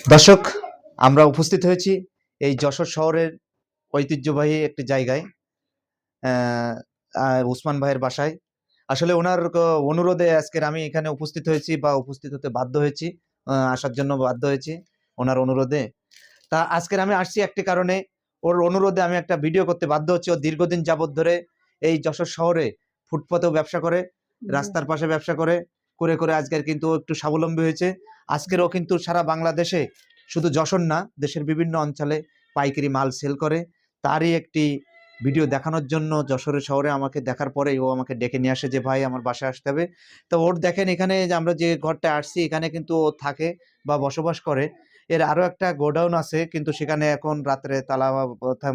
দর্শক, আমরা উপস্থিত হয়েছি এই যশোর শহরের ঐতিহ্যবাহী একটি জায়গায়, উসমান ভাইয়ের বাসায়। আসলে ওনার অনুরোধে আজকের আমি এখানে উপস্থিত হয়েছি বা উপস্থিত হতে বাধ্য হয়েছি, আসার জন্য বাধ্য হয়েছি ওনার অনুরোধে। তা আজকের আমি আসছি একটি কারণে, ওর অনুরোধে আমি একটা ভিডিও করতে বাধ্য হচ্ছি। ও দীর্ঘদিন যাবৎ ধরে এই যশোর শহরে ফুটপাতেও ব্যবসা করে, রাস্তার পাশে ব্যবসা করে করে করে আজকের কিন্তু একটু স্বাবলম্বী হয়েছে। আজকেরও কিন্তু সারা বাংলাদেশে, শুধু যশোর না, দেশের বিভিন্ন অঞ্চলে পাইকারি মাল সেল করে। তারই একটি ভিডিও দেখানোর জন্য যশোরের শহরে আমাকে দেখার পরে ও আমাকে ডেকে নিয়ে আসে যে ভাই আমার বাসায় আসতে হবে। তো ওর দেখেন এখানে যে আমরা যে ঘরটা আসছি এখানে কিন্তু ও থাকে বা বসবাস করে। এর আরো একটা গোডাউন আছে, কিন্তু সেখানে এখন রাত্রে তালা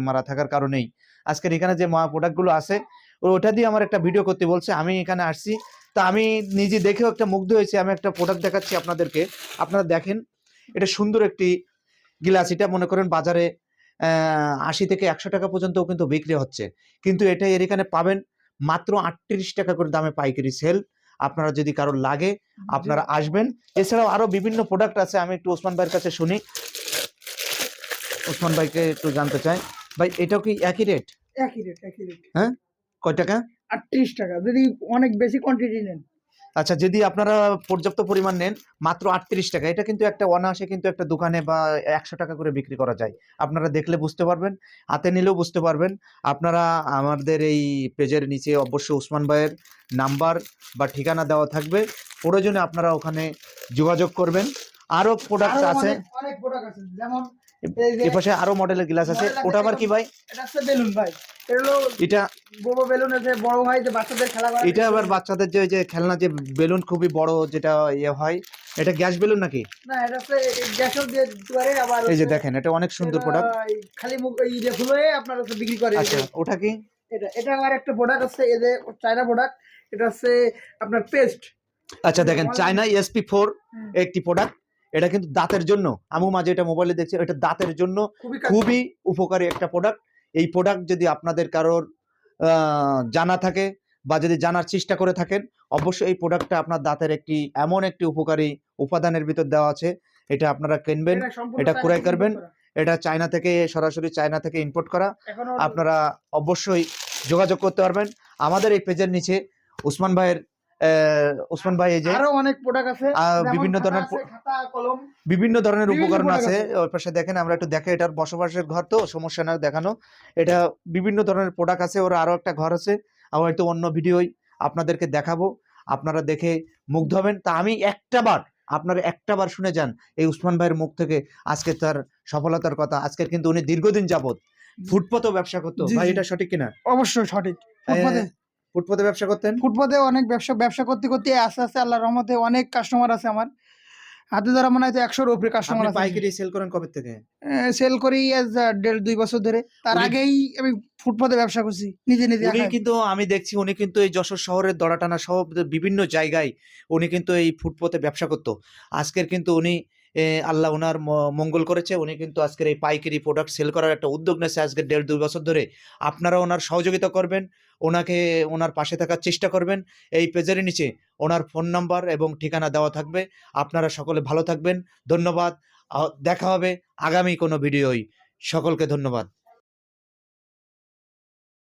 মারা থাকার কারণেই আজকের এখানে যে প্রোডাক্ট গুলো আছে ওটা দিয়ে আমার একটা ভিডিও করতে বলছে। আমি এখানে আসছি, তা আমি নিজে দেখেও একটা মুগ্ধ হয়েছি। আমি একটা প্রোডাক্ট দেখাচ্ছি আপনাদেরকে, আপনারা দেখেন। এটা সুন্দর একটি গিলাস। এটা মনে করেন বাজারে ৮০ থেকে ১০০ টাকা পর্যন্ত কিন্তু বিক্রি হচ্ছে, কিন্তু এটা এর এখানে পাবেন মাত্র ৩৮ টাকা করে দামে পাইকারি সেল। আপনারা যদি কারোর লাগে আপনারা আসবেন। এছাড়াও আরো বিভিন্ন প্রোডাক্ট আছে, আমি একটু ওসমান ভাইয়ের কাছে শুনি। ওসমান ভাইকে একটু জানতে চাই, ভাই এটাও কি একই রেট? একই রেট। হ্যাঁ, কয় টাকা? ৩৮ টাকা যদি অনেক বেশি কোয়ান্টিটি নেন। আচ্ছা, যদি আপনারা পর্যাপ্ত পরিমাণ নেন, মাত্র ৩৮ টাকা। এটা কিন্তু একটা অনায়াসে কিন্তু একটা দোকানে বা ১০০ টাকা করে বিক্রি করা যায়। আপনারা দেখলে বুঝতে পারবেন, হাতে নিলেও বুঝতে পারবেন। আপনারা আমাদের এই পেজের নিচে অবশ্যই ওসমান ভাইয়ের নাম্বার বা ঠিকানা দেওয়া থাকবে, প্রয়োজনে আপনারা ওখানে যোগাযোগ করবেন। আরো প্রোডাক্ট আছে, অনেক প্রোডাক্ট আছে, যেমন এই পাশে আরো মডেলের গ্লাস আছে। ওটা আবার কি ভাই? এটা হচ্ছে বেলুন ভাই। এটা বড় বেলুন আছে, বড় হয় যে বাচ্চাদের খেলা করে। এটা আবার বাচ্চাদের যে যে খেলনা যে বেলুন খুবই বড় যেটা ইয়ে হয়, এটা গ্যাস বেলুন নাকি? না, এটা হচ্ছে গ্যাসও দিয়ে দিতে পারে। আবার এই যে দেখেন, এটা অনেক সুন্দর প্রোডাক্ট। খালি মুখ ইয়ে খুলে আপনার হচ্ছে বিক্রি করে। আচ্ছা, ওটা কি? এটা আর একটা প্রোডাক্ট আছে, এই যে চায়না প্রোডাক্ট। এটা হচ্ছে আপনার পেস্ট। আচ্ছা দেখেন, চায়না ESP4 একটি প্রোডাক্ট। এটা কিন্তু দাঁতের জন্য, আমু মাঝে এটা মোবাইলে দেখছি, এটা দাঁতের জন্য খুবই উপকারী একটা প্রোডাক্ট। এই প্রোডাক্ট যদি আপনাদের কারোর জানা থাকে বা যদি জানার চেষ্টা করে থাকেন, অবশ্যই এই প্রোডাক্টটা আপনার দাঁতের একটি এমন একটি উপকারী উপাদানের ভিতর দেওয়া আছে। এটা আপনারা কিনবেন, এটা ক্রয় করবেন। এটা চায়না থেকে, সরাসরি চায়না থেকে ইম্পোর্ট করা। আপনারা অবশ্যই যোগাযোগ করতে পারবেন আমাদের এই পেজের নিচে। ওসমান ভাইয়ের ওসমান ভাই এই যে আরো অনেক প্রোডাক্ট আছে, বিভিন্ন ধরনের উপকরণ আছে। ওর পাশে দেখেন, আমরা একটু দেখে, এটার বসবাসের ঘর তো সমস্যা না দেখানো। এটা বিভিন্ন ধরনের প্রোডাক্ট আছে, ওর আরো একটা ঘর আছে। আমি হয়তো অন্য ভিডিওই আপনাদেরকে দেখাবো, আপনারা দেখে মুগ্ধ হবেন। তা আমি আপনারা একটাবার শুনে যান এই উসমান ভাইয়ের মুখ থেকে আজকে তার সফলতার কথা। আজকের কিন্তু উনি দীর্ঘদিন যাবত ফুটপাতেও ব্যবসা করতো। ভাই এটা সঠিক কিনা? অবশ্যই সঠিক। ফুটপাতে ব্যবসা করতেন? ফুটপাতে অনেক ব্যবসা করতে করতে আস্তে আস্তে আল্লাহর রহমতে অনেক কাস্টমার আছে আমার হাতে ধরা। মনে হয় ১০০-র উপরে কাস্টমার আছে। পাইকারি সেল করেন কবে থেকে? সেল করি আজ ১.৫-২ বছর ধরে। তার আগেই আমি ফুটপাতে ব্যবসা করছি নিজে। উনি কিন্তু, আমি দেখছি উনি কিন্তু এই যশোর শহরের দড়াটানা সহ বিভিন্ন জায়গায় উনি কিন্তু এই ফুটপাতে ব্যবসা করতো। আজকের কিন্তু উনি আল্লাহ ওনার মঙ্গল করেছে, উনি কিন্তু আজকের এই পাইকারি প্রোডাক্ট সেল করার একটা উদ্যোগ নিয়েছে আজকের ১.৫-২ বছর ধরে। আপনারা ওনার সহযোগিতা করবেন, ওনার পাশে থাকার চেষ্টা করবেন। এই পেজের নিচে ওনার ফোন নাম্বার এবং ঠিকানা দেওয়া থাকবে। আপনারা সকলে ভালো থাকবেন। ধন্যবাদ। দেখা হবে আগামী কোনো ভিডিওয়। সকলকে ধন্যবাদ।